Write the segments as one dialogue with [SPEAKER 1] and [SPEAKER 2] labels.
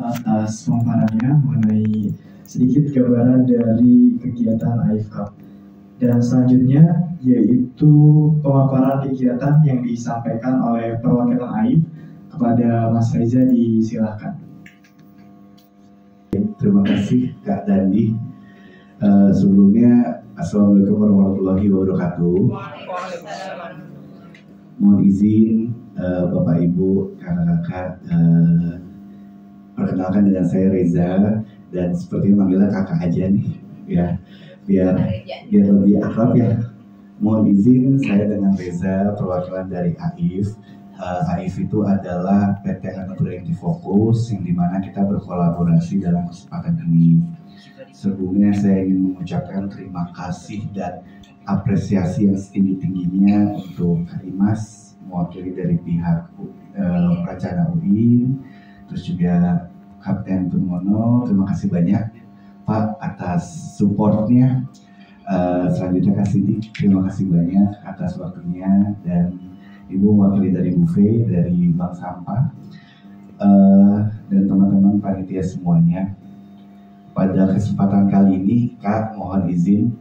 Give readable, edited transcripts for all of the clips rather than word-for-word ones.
[SPEAKER 1] atas pemaparannya mengenai sedikit gambaran dari kegiatan AIF Cup. Dan selanjutnya yaitu pemaparan kegiatan yang disampaikan oleh perwakilan AIF kepada Mas Reza, disilakan.
[SPEAKER 2] Terima kasih Kak Dandi. Sebelumnya Assalamualaikum warahmatullahi wabarakatuh. Mohon izin Bapak Ibu, kakak-kakak, perkenalkan dengan saya Reza, dan sepertinya manggilnya kakak aja nih, ya, biar lebih akrab ya. Mohon izin, saya dengan Reza, perwakilan dari AIF. AIF itu adalah PT Anugerah Inti Fokus, yang dimana kita berkolaborasi dalam kesempatan ini. Sebelumnya saya ingin mengucapkan terima kasih dan apresiasi yang setinggi-tingginya untuk Kak Imas, mewakili dari pihak Pracana UIN, terus juga Kapten Turmono. Terima kasih banyak Pak atas supportnya. Selanjutnya Kak Sidik, terima kasih banyak atas waktunya, dan Ibu mewakili dari Buffet, dari Bank Sampah, dan teman-teman panitia semuanya. Pada kesempatan kali ini, Kak, mohon izin,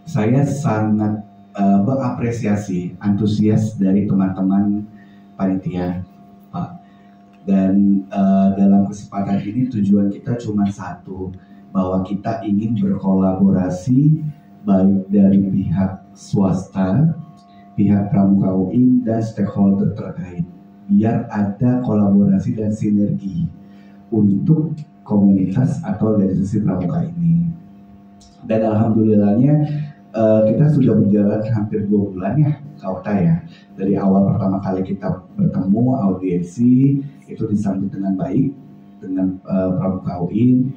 [SPEAKER 2] saya sangat mengapresiasi antusias dari teman-teman panitia, Pak. Dan dalam kesempatan ini tujuan kita cuma satu, bahwa kita ingin berkolaborasi baik dari pihak swasta, pihak Pramuka UIN, dan stakeholder terkait, biar ada kolaborasi dan sinergi untuk komunitas atau organisasi Pramuka ini. Dan alhamdulillahnya kita sudah berjalan hampir 2 bulan ya, Kak Okta ya. Dari awal pertama kali kita bertemu audiensi itu disambut dengan baik dengan Pramuka UIN,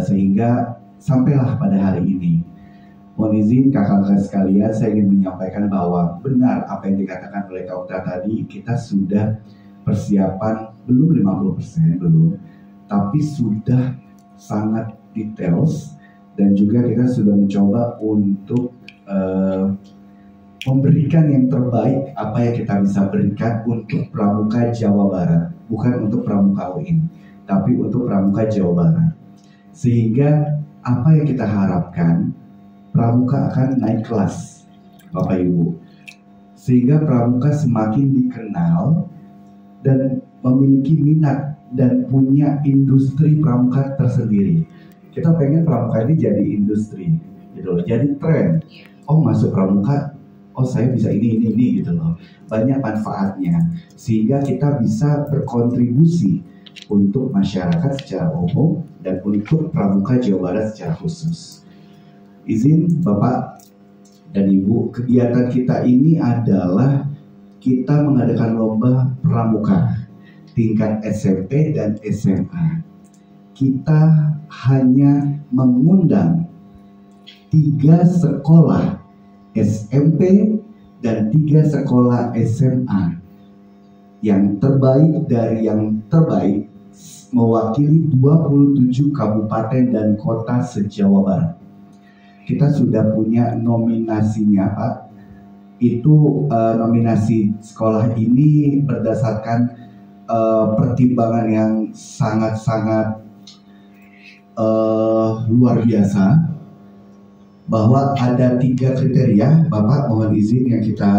[SPEAKER 2] sehingga sampailah pada hari ini. Mohon izin kakak-kakak sekalian, saya ingin menyampaikan bahwa benar apa yang dikatakan oleh Kak Okta tadi, kita sudah persiapan belum 50%, belum, tapi sudah sangat details, dan juga kita sudah mencoba untuk memberikan yang terbaik apa yang kita bisa berikan untuk Pramuka Jawa Barat, bukan untuk Pramuka UIN, tapi untuk Pramuka Jawa Barat. Sehingga apa yang kita harapkan, Pramuka akan naik kelas, Bapak Ibu, sehingga Pramuka semakin dikenal dan memiliki minat dan punya industri Pramuka tersendiri. Kita pengen Pramuka ini jadi industri, gitu loh, jadi tren. Oh, masuk Pramuka, oh saya bisa ini gitu loh. Banyak manfaatnya, sehingga kita bisa berkontribusi untuk masyarakat secara umum dan untuk Pramuka Jawa Barat secara khusus. Izin Bapak dan Ibu, kegiatan kita ini adalah kita mengadakan lomba pramuka tingkat SMP dan SMA. Kita hanya mengundang 3 sekolah SMP dan 3 sekolah SMA. Yang terbaik dari yang terbaik mewakili 27 kabupaten dan kota se-Jawa Barat. Kita sudah punya nominasinya, Pak. Itu nominasi sekolah ini berdasarkan pertimbangan yang sangat-sangat luar biasa, bahwa ada 3 kriteria, Bapak mohon izin yang kita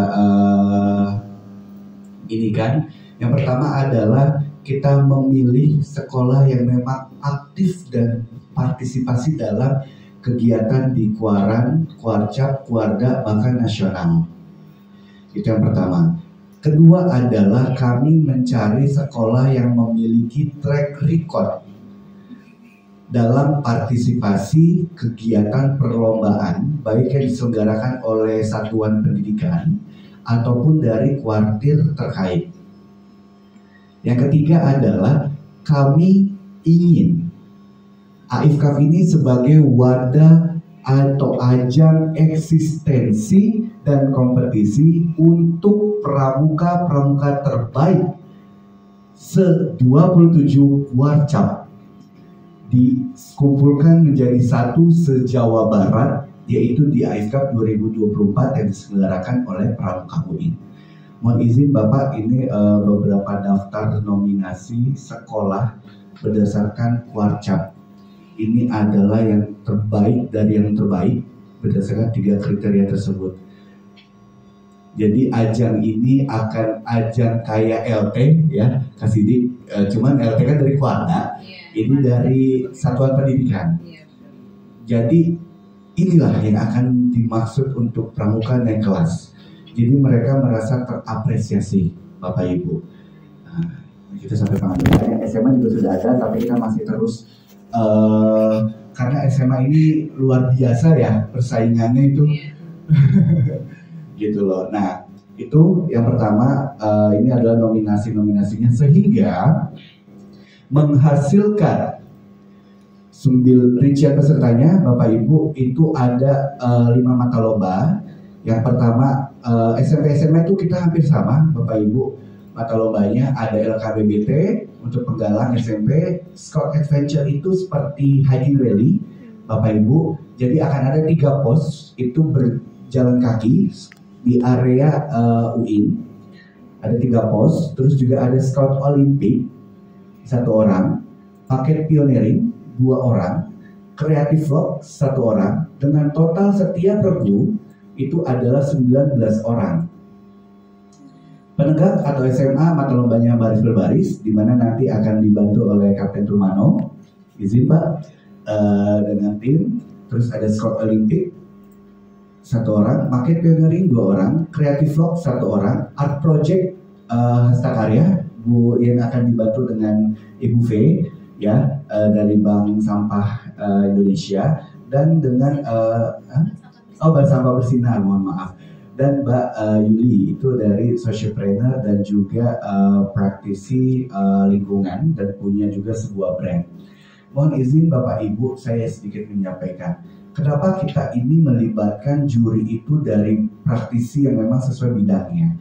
[SPEAKER 2] ini kan. Yang pertama adalah kita memilih sekolah yang memang aktif dan partisipasi dalam kegiatan di Kuaran, Kuarcap, Kuarda, bahkan nasional. Itu yang pertama. Kedua adalah kami mencari sekolah yang memiliki track record dalam partisipasi kegiatan perlombaan, baik yang diselenggarakan oleh satuan pendidikan ataupun dari kuartir terkait. Yang ketiga adalah kami ingin AIF Cup ini sebagai wadah atau ajang eksistensi dan kompetisi untuk pramuka-pramuka terbaik se-27 Warcap dikumpulkan menjadi satu se-Jawa Barat, yaitu di AIF Cup 2024 yang diselenggarakan oleh Pramuka UIN. Mohon izin Bapak, ini beberapa daftar nominasi sekolah berdasarkan Quarcap. Ini adalah yang terbaik dari yang terbaik berdasarkan 3 kriteria tersebut. Jadi ajang ini akan ajang kayak LT ya, Kasidik. Cuman LT kan dari Quarda, ini dari satuan pendidikan. Jadi inilah yang akan dimaksud untuk pramuka naik kelas. Jadi mereka merasa terapresiasi, Bapak Ibu. Nah, kita sampai pengambilan SMA juga sudah ada, tapi kita masih terus karena SMA ini luar biasa ya persaingannya itu. Gitu loh. Nah, itu yang pertama, ini adalah nominasinya sehingga menghasilkan rincian pesertanya, Bapak Ibu, itu ada 5 mata lomba. Yang pertama, SMP SMA itu kita hampir sama, Bapak Ibu. Mata lombanya ada LKBBT untuk penggalang SMP, Scout Adventure itu seperti hiking rally, Bapak Ibu. Jadi akan ada 3 pos, itu berjalan kaki di area UIN. Ada 3 pos, terus juga ada Scout Olimpik 1 orang, paket pioneering 2 orang, Creative Vlog 1 orang, dengan total setiap regu itu adalah 19 orang. Penegak atau SMA mata lombanya baris berbaris, di mana nanti akan dibantu oleh Kapten Rumano, izin Pak, dengan tim. Terus ada Scout Olimpik 1 orang, paket pioneering 2 orang, Creative Vlog 1 orang, Art Project Hastakarya Bu yang akan dibantu dengan Ibu V ya, dari Bank Sampah Indonesia, dan dengan Bank Sampah Bersinar, mohon maaf, dan Mbak Yuli itu dari socialpreneur dan juga praktisi lingkungan dan punya juga sebuah brand. Mohon izin Bapak Ibu, saya sedikit menyampaikan kenapa kita ini melibatkan juri itu dari praktisi yang memang sesuai bidangnya.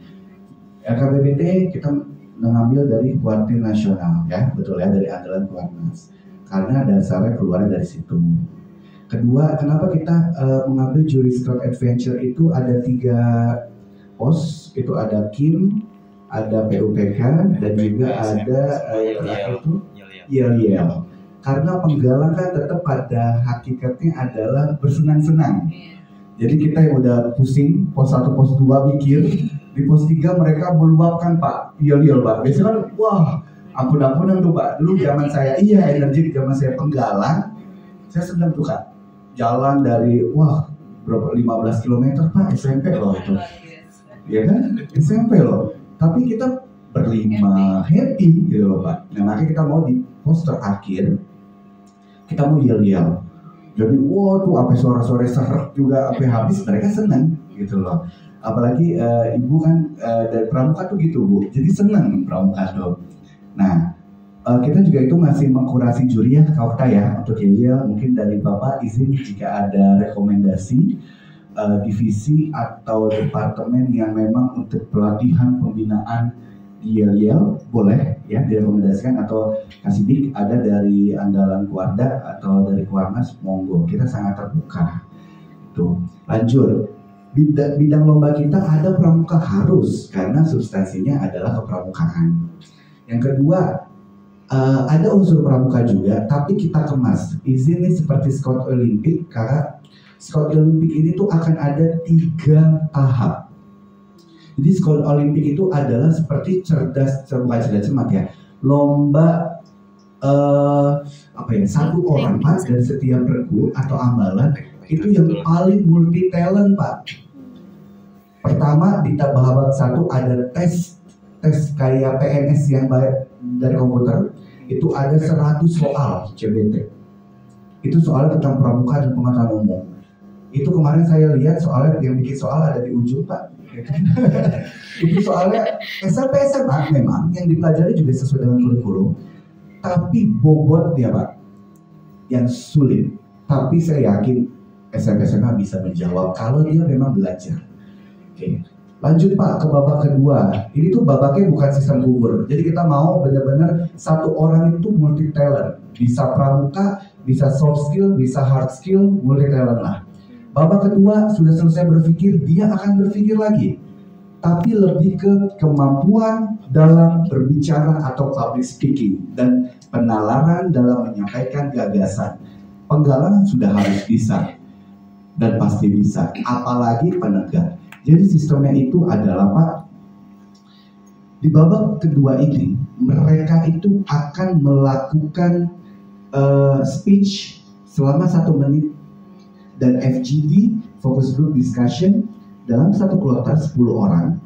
[SPEAKER 2] LKBBT kita mengambil dari Kuartir Nasional ya, betul ya, dari andalan Kuarnas, karena dasarnya keluar dari situ. Kedua, kenapa kita mengambil juri Scout Adventure itu ada 3 pos, itu ada KIM, ada PUPK, dan juga ada itu YL. Karena penggalang kan tetap pada hakikatnya adalah bersenang-senang. Jadi kita yang udah pusing, pos 1, pos 2 mikir, di pos 3 mereka meluapkan Pak, YL Pak. Biasanya kan, wah, ampun-ampunan tuh Pak. Dulu zaman saya, energi zaman saya penggalang, saya sedang tuh Kak. Jalan dari berapa 15 km Pak, SMP loh itu. Ya kan? SMP loh. Tapi kita berlima happy gitu loh Pak. Nah, makanya kita mau di pos terakhir kita mau yel-yel. Jadi tuh apa sore-sore serak juga apa habis, mereka seneng gitu loh. Apalagi ibu kan dari pramuka tuh gitu Bu. Jadi seneng pramuka tuh. Nah, kita juga itu masih mengkurasi juri ya, Kauta ya, untuk YL. Mungkin dari Bapak izin jika ada rekomendasi divisi atau departemen yang memang untuk pelatihan pembinaan di YL, boleh ya direkomendasikan, atau Kasidik ada dari andalan Kuarda atau dari Kuarnas, monggo, kita sangat terbuka. Tuh, lanjut. Bidang lomba kita ada pramuka harus, karena substansinya adalah kepramukaan. Yang kedua, ada unsur pramuka juga, tapi kita kemas. Izin nih seperti Scout Olimpik, karena Scout Olimpik ini tuh akan ada 3 tahap. Jadi Scout Olimpik itu adalah seperti cerdas cermat ya. Lomba 1 orang Pak dari setiap regu atau ambalan itu yang paling multi talent Pak. Pertama di babak 1 ada tes kayak PNS yang dari komputer. Itu ada 100 soal CBT. Itu soalnya tentang pramuka dan pengetahuan umum. Itu kemarin saya lihat soalnya yang bikin soal ada di ujung Pak. Itu soalnya SMP SMA memang yang dipelajari juga sesuai dengan kurikulum, tapi bobotnya Pak yang sulit. Tapi saya yakin SMP SMA bisa menjawab kalau dia memang belajar. Oke. Lanjut Pak ke babak kedua. Ini tuh babaknya bukan sistem gugur. Jadi kita mau benar-benar 1 orang itu multi talent. Bisa pramuka, bisa soft skill, bisa hard skill, multi talent lah. Babak kedua sudah selesai berpikir, dia akan berpikir lagi. Tapi lebih ke kemampuan dalam berbicara atau public speaking, dan penalaran dalam menyampaikan gagasan. Penggalangan sudah harus bisa dan pasti bisa, apalagi penegak. Jadi sistemnya itu adalah Pak, di babak kedua ini mereka itu akan melakukan speech selama 1 menit dan FGD, focus group discussion, dalam satu kloter 10 orang.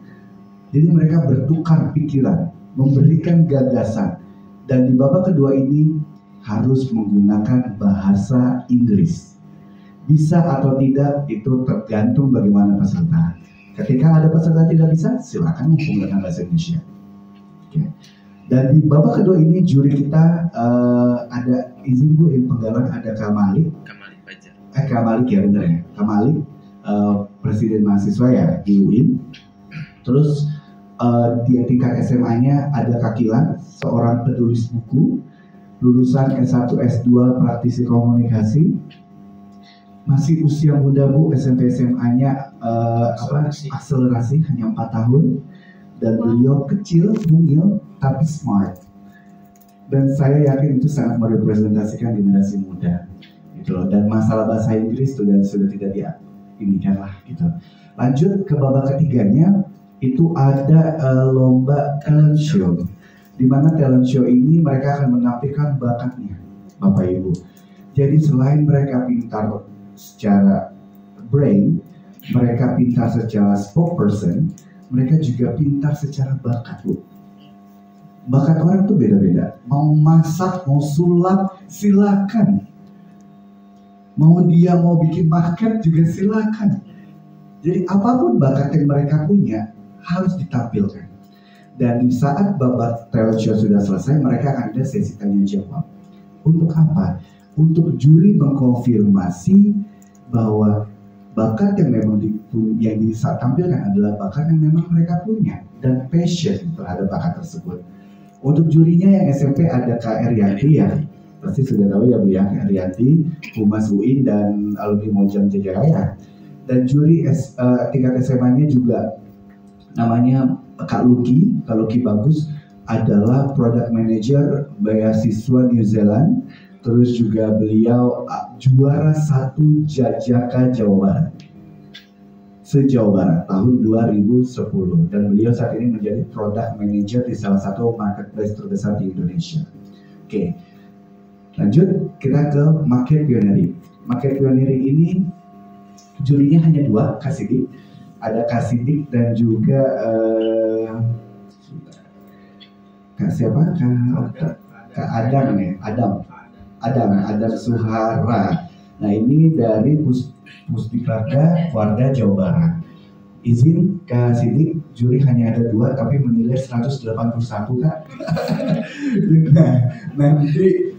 [SPEAKER 2] Jadi mereka bertukar pikiran, memberikan gagasan, dan di babak kedua ini harus menggunakan bahasa Inggris. Bisa atau tidak itu tergantung bagaimana peserta. Ketika ada peserta tidak bisa, silakan menggunakan bahasa Indonesia. Oke. Dan di babak kedua ini juri kita ada, izin Bu, penggalang ada Kamalik Fajar. Kamalik ya, bener ya, Kamalik, presiden mahasiswa ya di UIN. Terus di tingkat SMA-nya ada Kakilan, seorang penulis buku, lulusan S1 S2 praktisi komunikasi, masih usia muda Bu, SMP SMA-nya akselerasi hanya 4 tahun, dan beliau kecil, mungil, tapi smart. Dan saya yakin itu sangat merepresentasikan generasi muda, gitu loh. Dan masalah bahasa Inggris sudah tidak diinikan lah, gitu. Lanjut ke babak ketiganya, itu ada lomba talent show, di mana talent show ini mereka akan menampilkan bakatnya, Bapak Ibu. Jadi selain mereka pintar secara brain, mereka pintar secara spokesperson, mereka juga pintar secara bakat, Bu. Bakat orang tuh beda-beda. Mau masak, mau sulap, silakan. Mau bikin market juga silakan. Jadi apapun bakat yang mereka punya harus ditampilkan. Dan di saat babak talent show sudah selesai, mereka akan ada sesi tanya jawab. Untuk apa? Untuk juri mengkonfirmasi bahwa bakat yang memang yang ditampilkan adalah bakat yang memang mereka punya dan passion terhadap bakat tersebut. Untuk jurinya yang SMP ada Kak Erianti ya, pasti sudah tahu ya Bu ya, Kak Erianti, Humas UIN dan alumni Mojang Jaya. Dan juri tingkat SMA-nya juga namanya Kak Luki Bagus, adalah product manager beasiswa New Zealand. Terus juga beliau juara 1 Jajaka Jawa Barat, se-Jawa Barat tahun 2010, dan beliau saat ini menjadi product manager di salah satu marketplace terbesar di Indonesia. Oke, lanjut kita ke Market Pioneering. Market Pioneering ini jurinya hanya 2, Kak Sidik. Ada Kak Sidik dan juga Kak siapa? Kak Adam ya, Adam Suhara. Nah ini dari Pusdikrada Warga Jawa Barat. Izin Kak Sidik, juri hanya ada 2 tapi menilai 181 Kak. Nah nanti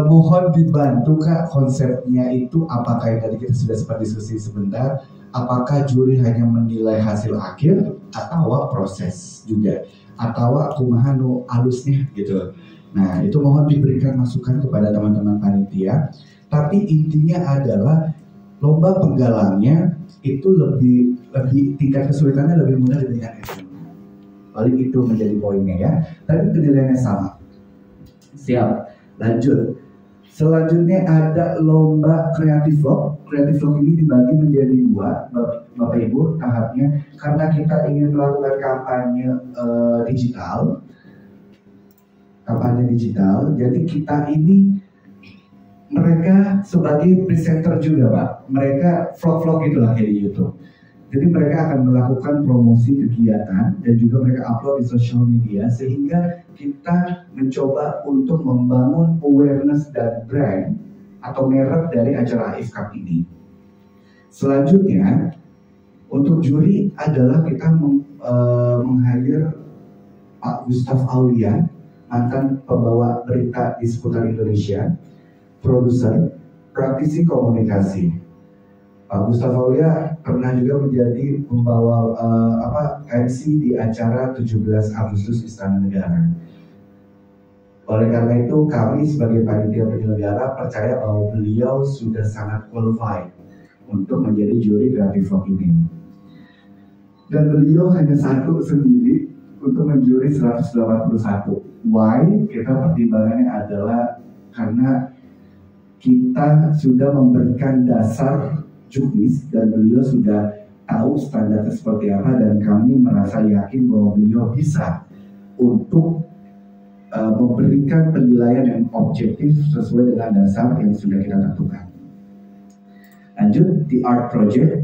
[SPEAKER 2] mohon dibantu Kak, konsepnya itu apakah yang tadi kita sudah sempat diskusi sebentar, apakah juri hanya menilai hasil akhir atau proses juga, atau kumaha nu alusnya gitu. Nah itu mohon diberikan masukan kepada teman-teman panitia. Tapi intinya adalah lomba penggalangnya itu lebih tingkat kesulitannya lebih mudah dibandingkan SMA. Paling itu menjadi poinnya ya. Tapi penilaiannya sama. Siap. Lanjut. Selanjutnya ada lomba kreatif vlog. Kreatif vlog ini dibagi menjadi 2, Bapak Ibu, tahapnya. Karena kita ingin melakukan kampanye digital. Jadi kita ini mereka sebagai presenter juga Pak. Mereka vlog-vlog gitulah kayak di YouTube. Jadi mereka akan melakukan promosi kegiatan dan juga mereka upload di social media, sehingga kita mencoba untuk membangun awareness dan brand atau merek dari acara AIF Cup ini. Selanjutnya untuk juri adalah kita meng-hire Pak Gustaf Aulia, mantan pembawa berita di seputar Indonesia, produser, praktisi komunikasi. Pak Gustaf Aulia pernah juga menjadi pembawa MC di acara 17 Agustus Istana Negara. Oleh karena itu kami sebagai panitia penyelenggara percaya bahwa beliau sudah sangat qualified untuk menjadi juri kreatif vlog ini. Dan beliau hanya satu sendiri untuk menjuri 181. Why? Kita pertimbangannya adalah karena kita sudah memberikan dasar juknis dan beliau sudah tahu standarnya seperti apa, dan kami merasa yakin bahwa beliau bisa untuk memberikan penilaian yang objektif sesuai dengan dasar yang sudah kita tentukan. Lanjut di art project.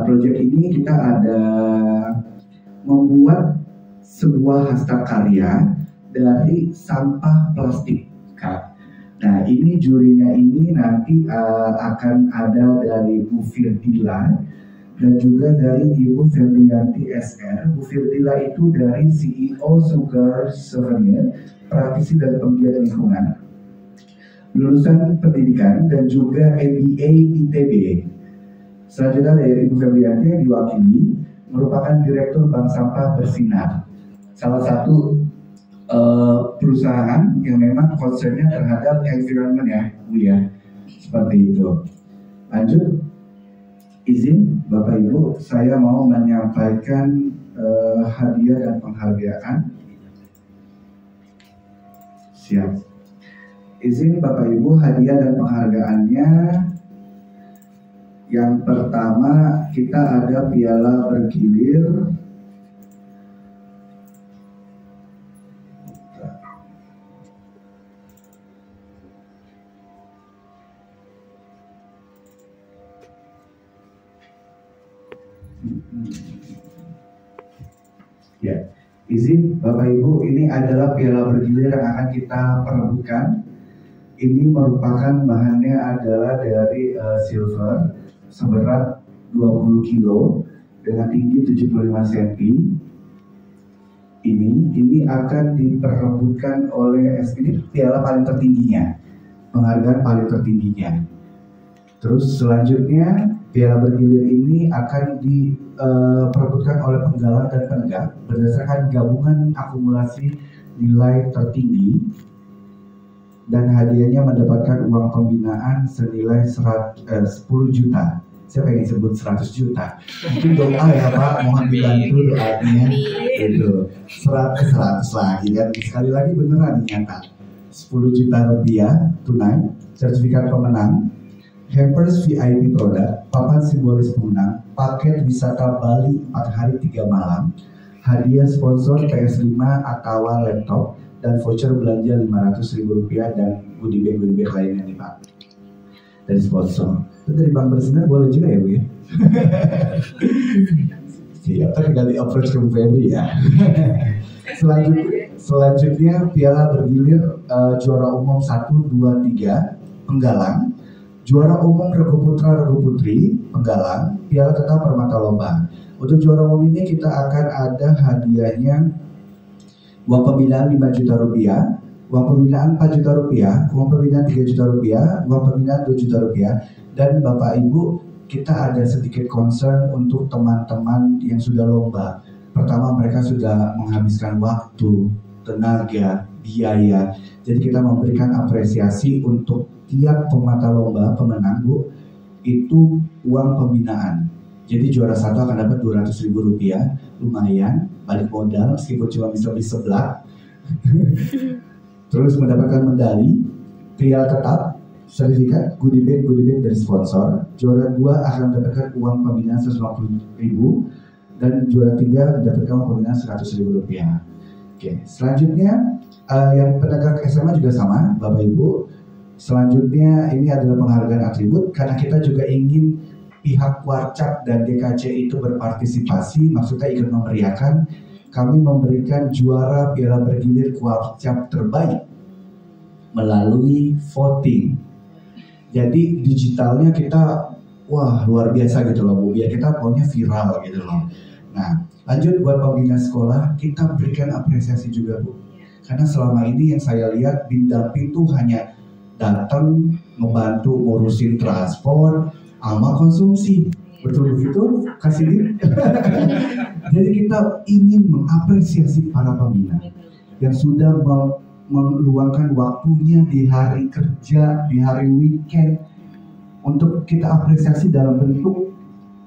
[SPEAKER 2] Project ini kita ada membuat sebuah hasta karya dari sampah plastik. Nah, ini jurinya ini nanti akan ada dari Bu Firdila dan juga dari Ibu Febrianti SR. Bu Firdila itu dari CEO Sugar Souvenir, praktisi dan penggiat lingkungan, lulusan pendidikan dan juga MBA ITB. Selanjutnya dari Ibu Febrianti yang diwakili merupakan Direktur Bank Sampah Bersinar, salah satu perusahaan yang memang concernnya terhadap environment ya, Bu ya, seperti itu. Lanjut, izin Bapak Ibu, saya mau menyampaikan hadiah dan penghargaan. Siap. Izin Bapak Ibu, hadiah dan penghargaannya. Yang pertama kita ada piala bergilir. Ya, izin Bapak Ibu, ini adalah piala bergilir yang akan kita perebutkan. Ini merupakan bahannya adalah dari silver seberat 20 kilo dengan tinggi 75 cm. Ini akan diperebutkan oleh ini piala paling tertingginya, penghargaan paling tertingginya. Terus selanjutnya piala bergilir ini akan diperebutkan oleh penggalang dan penegak berdasarkan gabungan akumulasi nilai tertinggi, dan hadiahnya mendapatkan uang pembinaan senilai 10 juta. Saya pengen sebut 100 juta. Mungkin doa ya Pak, mohon dibantu doanya. Itu 100 lagi kan. Sekali lagi beneran nyata. 10 juta rupiah tunai, sertifikat pemenang, hampers VIP produk, papan simbolis pemenang, paket wisata Bali 4 hari 3 malam, hadiah sponsor PS5 atau laptop, dan voucher belanja Rp500.000 dan goodie bag lainnya nih Pak dari sponsor. Itu dari Bank Bersinar boleh juga ya Bu ya? Siap, tapi dari approach ke Bu Febri ya. Selanjutnya piala bergilir juara umum 1, 2, 3 penggalang, juara umum Regu Putra Regu Putri penggalang, piala tetap Permata Lomba. Untuk juara umum ini kita akan ada hadiahnya uang pembinaan 5 juta rupiah, uang pembinaan 4 juta rupiah, uang pembinaan 3 juta rupiah, uang pembinaan 2 juta rupiah. Dan Bapak Ibu, kita ada sedikit concern untuk teman-teman yang sudah lomba. Pertama, mereka sudah menghabiskan waktu, tenaga, biaya. Jadi kita memberikan apresiasi untuk tiap pemata lomba pemenang Bu, itu uang pembinaan. Jadi juara 1 akan dapat Rp200.000, lumayan, balik modal meskipun cuma bisa beli seblak. Terus mendapatkan medali, piala tetap, sertifikat, goodie bag dari sponsor. Juara 2 akan mendapatkan uang pembinaan Rp150.000 dan juara 3 mendapatkan uang pembinaan Rp100.000. Oke, selanjutnya yang penegak SMA juga sama, Bapak Ibu. Selanjutnya ini adalah penghargaan atribut, karena kita juga ingin pihak Warcap dan DKC itu berpartisipasi, maksudnya ikut memeriahkan. Kami memberikan juara piala bergilir Warcap terbaik melalui voting. Jadi digitalnya kita wah luar biasa gitu loh Bu, biar kita pokoknya viral gitu loh. Nah, lanjut buat pembina sekolah, kita berikan apresiasi juga Bu, karena selama ini yang saya lihat Bindamping tuh hanya datang membantu ngurusin transport sama konsumsi, betul begitu kasih duit. Jadi kita ingin mengapresiasi para pembina yang sudah meluangkan waktunya di hari kerja, di hari weekend, untuk kita apresiasi dalam bentuk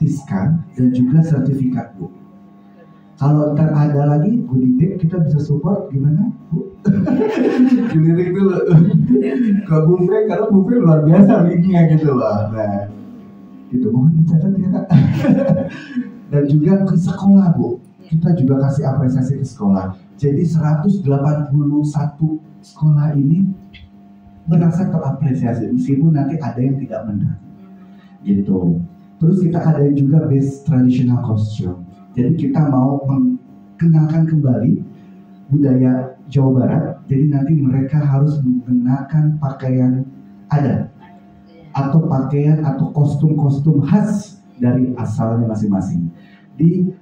[SPEAKER 2] tiskan dan juga sertifikat Bu. Kalau ntar ada lagi goodie bag kita bisa support gimana Bu? Dilirik dulu ke buffet karena buffet luar biasa linknya gitu loh. Nah itu mohon dicatat ya Kak. Dan juga ke sekolah Bu, kita juga kasih apresiasi ke sekolah. Jadi 181 sekolah ini merasa terapresiasi meskipun nanti ada yang tidak menang gitu. Terus kita ada juga base traditional costume. Jadi kita mau mengenalkan kembali budaya Jawa Barat. Jadi nanti mereka harus menggunakan pakaian adat atau pakaian atau kostum-kostum khas dari asalnya masing-masing.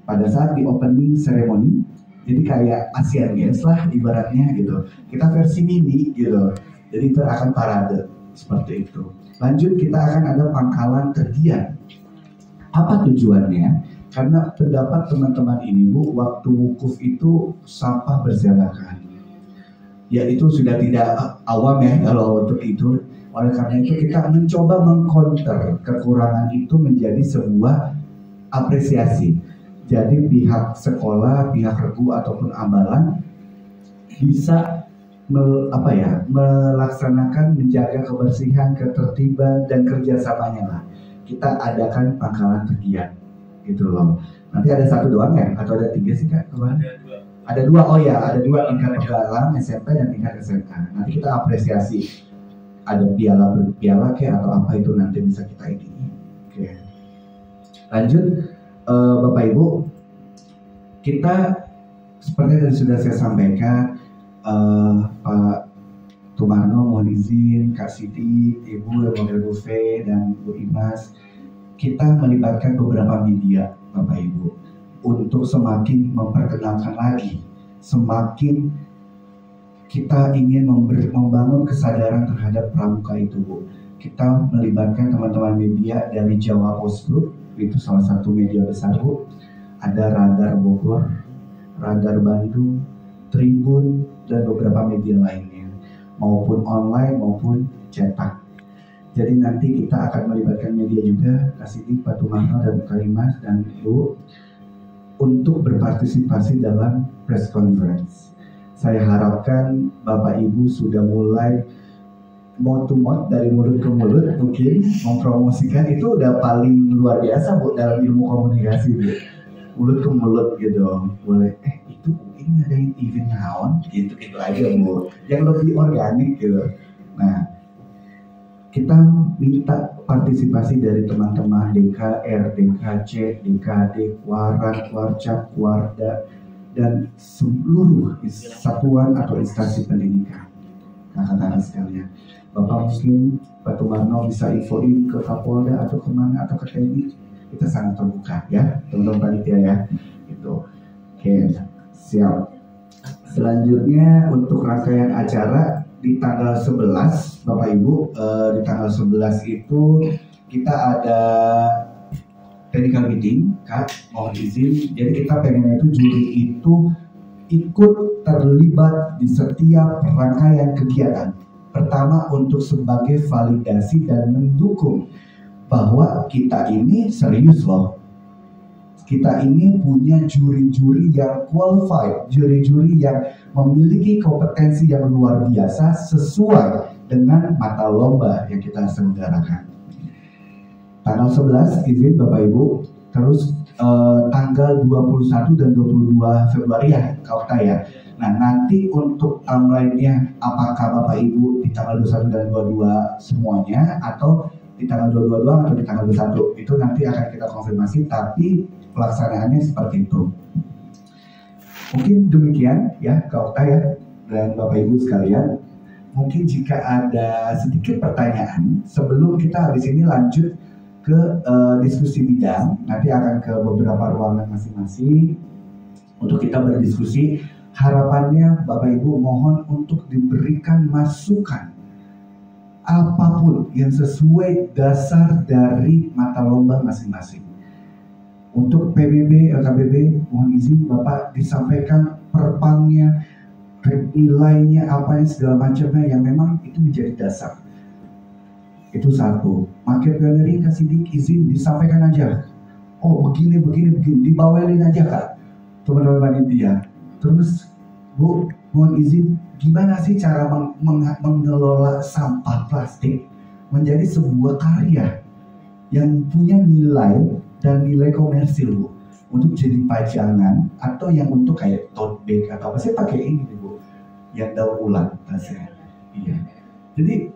[SPEAKER 2] Pada saat di opening ceremony, jadi kayak Asian Games lah ibaratnya gitu. Kita versi mini gitu. Jadi itu akan parade seperti itu. Lanjut kita akan ada pangkalan tergiat. Apa tujuannya? Karena pendapat teman-teman ini Bu, waktu wukuf itu sampah berserakan. Ya itu sudah tidak awam ya kalau untuk itu. Oleh karena itu kita mencoba mengcounter kekurangan itu menjadi sebuah apresiasi. Jadi pihak sekolah, pihak regu ataupun ambalan bisa melaksanakan menjaga kebersihan, ketertiban dan kerjasamanya lah. Kita adakan pangkalan tergiat gitu loh. Nanti ada satu doang ya atau ada 3 sih Kak? Ada 2. Oh ya, ada 2 tingkat pegalang SMP dan tingkat SMA. Nanti kita apresiasi. Ada piala kayak atau apa itu nanti bisa kita ini. Oke. Lanjut Bapak Ibu, kita seperti yang sudah saya sampaikan, Pak Tumarno mohon izin, Kak Siti, Ibu yang model buffet dan Bu Imas, kita melibatkan beberapa media Bapak Ibu untuk semakin memperkenalkan lagi, semakin kita ingin membangun kesadaran terhadap pramuka itu Bu. Kita melibatkan teman-teman media dari Jawa Post Group, itu salah satu media besar Bu. Ada Radar Bogor, Radar Bandung, Tribun, dan beberapa media lainnya, maupun online maupun cetak. Jadi nanti kita akan melibatkan media juga, Kak Siti, Pak Tumarno, dan Kak Imas, dan Ibu, untuk berpartisipasi dalam press conference. Saya harapkan Bapak Ibu sudah mulai mouth to mouth, dari mulut ke mulut mungkin mempromosikan. Itu udah paling luar biasa Bu dalam ilmu komunikasi Bu. Mulut ke mulut gitu. Boleh itu ini ada event naon gitu aja Bu. Yang lebih organik gitu. Nah, kita minta partisipasi dari teman-teman DKR, DKC, DKD, Warak, Warcap, Warda, dan seluruh satuan atau instansi pendidikan. Kakak-kakak sekalian, Bapak mungkin Pak Tumarno bisa infoin ke Kapolda atau kemana atau ke TNI. Kita sangat terbuka ya, teman-teman panitia ya. Itu. Oke, siap. Selanjutnya untuk rangkaian acara di tanggal 11, Bapak Ibu, di tanggal 11 itu kita ada technical meeting, Kak, mohon izin. Jadi kita pengen itu juri itu ikut terlibat di setiap rangkaian kegiatan. Pertama untuk sebagai validasi dan mendukung bahwa kita ini serius loh. Kita ini punya juri-juri yang qualified, juri-juri yang memiliki kompetensi yang luar biasa sesuai dengan mata lomba yang kita selenggarakan. Tanggal 11 izin Bapak Ibu, terus tanggal 21 dan 22 Februari ya, Kaukta ya. Nah nanti untuk timeline-nya apakah Bapak Ibu di tanggal 21 dan 22 semuanya atau di tanggal 22 doang atau di tanggal 21 itu nanti akan kita konfirmasi, tapi pelaksanaannya seperti itu. Mungkin demikian ya Kaukta ya dan Bapak Ibu sekalian. Mungkin jika ada sedikit pertanyaan sebelum kita habis ini lanjut ke diskusi bidang, nanti akan ke beberapa ruangan masing-masing untuk kita berdiskusi. Harapannya Bapak Ibu mohon untuk diberikan masukan apapun yang sesuai dasar dari mata lomba masing-masing. Untuk PBB, LKBB, mohon izin Bapak disampaikan perpangnya, nilainya, apa yang segala macamnya yang memang itu menjadi dasar. Itu satu. Market pioneering kasih izin disampaikan aja. Oh begini, dibawelin aja Kak. teman-teman panitia. Terus Bu, mohon izin, gimana sih cara mengelola sampah plastik menjadi sebuah karya yang punya nilai dan nilai komersil, Bu, untuk jadi pajangan atau yang untuk kayak tote bag atau apa? Saya pakai ini nih, Bu, yang daur ulang tasnya. Iya. Jadi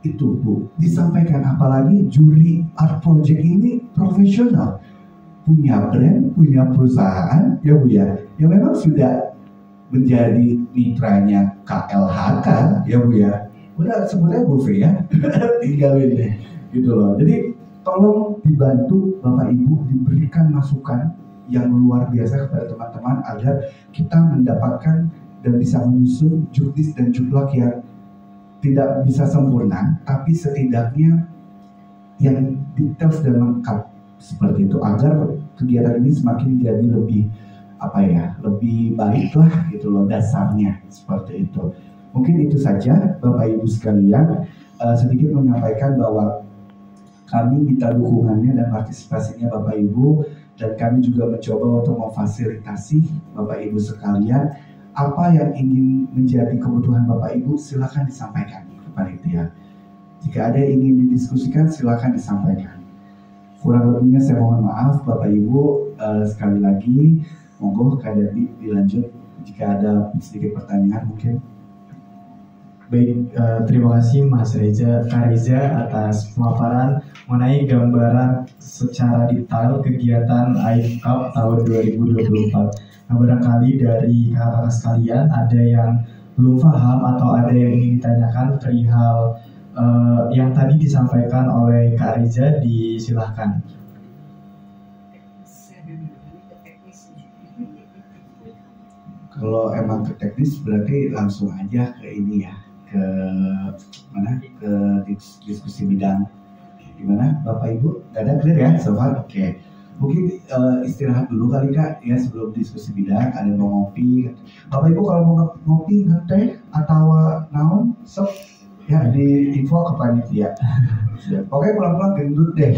[SPEAKER 2] itu, Bu, disampaikan, apalagi juri art project ini profesional, punya brand, punya perusahaan, ya Bu ya, yang memang sudah menjadi mitranya KLHK, ya Bu ya. Udah sebutnya Bu V ya, tinggalin deh, gitu loh. Jadi tolong dibantu Bapak Ibu, diberikan masukan yang luar biasa kepada teman-teman agar kita mendapatkan dan bisa menyusun juknis dan juklak yang tidak bisa sempurna, tapi setidaknya yang details dan lengkap seperti itu, agar kegiatan ini semakin jadi lebih lebih baik lah gitu loh dasarnya, seperti itu. Mungkin itu saja Bapak Ibu sekalian, sedikit menyampaikan bahwa kami minta dukungannya dan partisipasinya Bapak Ibu, dan kami juga mencoba untuk memfasilitasi Bapak Ibu sekalian. Apa yang ingin menjadi kebutuhan Bapak Ibu silakan disampaikan ke panitia. Jika ada yang ingin didiskusikan silakan disampaikan. Kurang lebihnya saya mohon maaf Bapak Ibu. Sekali lagi monggo Kak Devi dilanjut jika ada sedikit pertanyaan mungkin.
[SPEAKER 1] Baik, terima kasih Mas Kak Reza atas pemaparan mengenai gambaran secara detail kegiatan AIF Cup tahun 2024. Nah, barangkali dari kakak-kakak sekalian ada yang belum paham atau ada yang ingin ditanyakan perihal yang tadi disampaikan oleh Kak Reza, disilahkan.
[SPEAKER 2] Kalau emang ke teknis berarti langsung aja ke ini ya, ke mana, ke diskusi bidang. Gimana Bapak Ibu? Ada clear ya so far? Oke. Mungkin istirahat dulu kali Kak ya sebelum diskusi bidang. Ada mau ngopi? Bapak Ibu kalau mau ngopi, ngeteh atau naon, sok ya di info ke panitia. Oke, pelan-pelan gendut deh.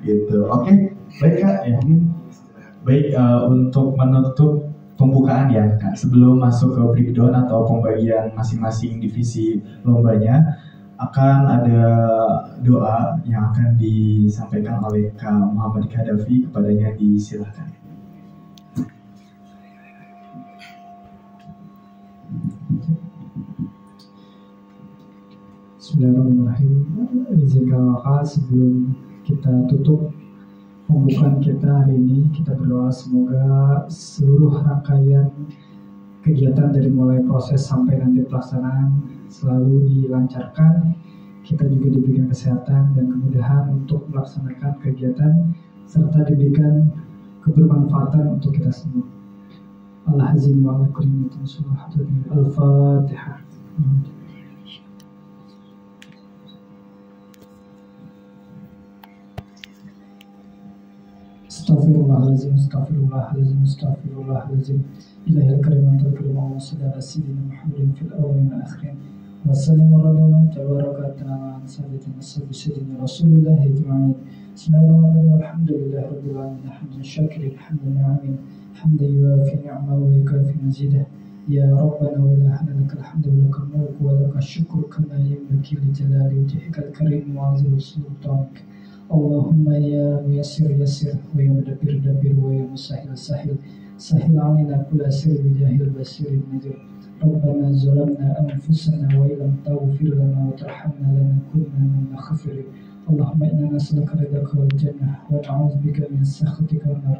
[SPEAKER 2] Gitu. Oke, baik Kak.
[SPEAKER 1] Ya. Baik, untuk menutup pembukaan ya Kak, sebelum masuk ke breakdown atau pembagian masing-masing divisi lombanya, akan ada doa yang akan disampaikan oleh Kak Muhammad Khadafi, kepadanya disilahkan.
[SPEAKER 3] Bismillahirrahmanirrahim. Izinkan Kakak sebelum kita tutup pembukaan kita hari ini, kita berdoa semoga seluruh rangkaian kegiatan dari mulai proses sampai nanti pelaksanaan selalu dilancarkan. Kita juga diberikan kesehatan dan kemudahan untuk melaksanakan kegiatan serta diberikan kebermanfaatan untuk kita semua. Al-Hazin wa al-Qurimitin surah Al-Fatihah. Astaghfirullahaladzim, astaghfirullahaladzim, astaghfirullahaladzim. Ilahil karim antal karim wa sallallahu sayyidina Muhammadin fil awwalin wal akhirin. Wa sallimu ala tabarakatana wa sayyidina sayyidina Rasulullah ajma'in. Bismillahirrahmanirrahim. Alhamdulillahi rabbil alamin. Hamdan syakirin, hamdan na'amin. Hamdan yuwafi ni'amahu wa yukafi mazidah. Ya Rabbana wa ilahana lakal hamdu wa lakal mulku wa lakal syukru kama yanbaghi li jalali wajhikal karim wa 'azimi sultanik. Allahumma ya muyassir yassir wa ya mudabbir dabbir wa ya musahhil sahhil sahhil 'alaina kulla sir bi jahil basir nadir. Rabbana zalamna anfusana wa illam taghfir lana wa tarhamna lanakunanna minal khasirin. Allahumma inna nas'aluka ridhaka wal jannah wa na'udzubika min sakhatika wan nar.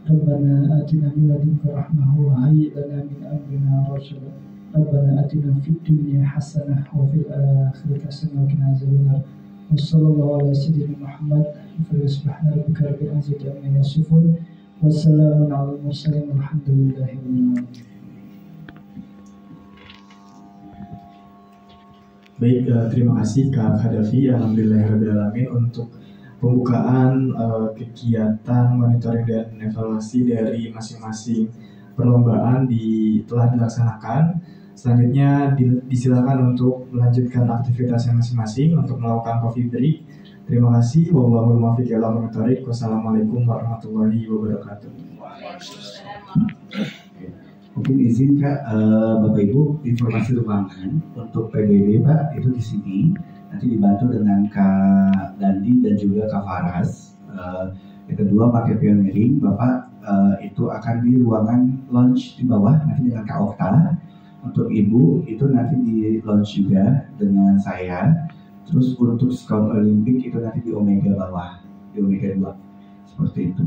[SPEAKER 3] Rabbana atina min ladunka rahmah wa hayyi lana min amrina rashada. Rabbana atina fid dunya hasanah wa fil akhirati hasanah wa qina adzabannar. Wassallallahu ala sayyidina Muhammad wa subhana rabbika rabbil izzati amma yasifun wa salamun ala mursalin walhamdulillahi rabbil alamin.
[SPEAKER 1] Baik, terima kasih Kak Khadafi, alhamdulillahirrahmanirrahim, untuk pembukaan kegiatan monitoring dan evaluasi dari masing-masing perlombaan telah dilaksanakan. Selanjutnya disilakan untuk melanjutkan aktivitasnya masing-masing untuk melakukan coffee break. Terima kasih. Wallahul muwaffiq ila aqwamit thoriq. Wassalamualaikum warahmatullahi wabarakatuh.
[SPEAKER 2] Oke. Mungkin izin Kak, Bapak Ibu, informasi ruangan untuk PBB Pak itu di sini. Nanti dibantu dengan Kak Dandi dan juga Kak Faras. Yang kedua pakai pioneering, Bapak itu akan di ruangan lounge di bawah nanti dengan Kak Okta. Untuk Ibu itu nanti di lounge juga dengan saya. Terus untuk Scout Olimpik itu nanti di Omega bawah, di Omega 2 seperti itu.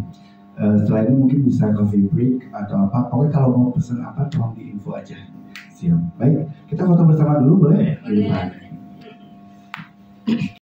[SPEAKER 2] Setelah ini mungkin bisa coffee break atau apa. Pokoknya kalau mau pesan apa tolong diinfo aja. Siap. Baik, kita foto bersama dulu boleh? Boleh.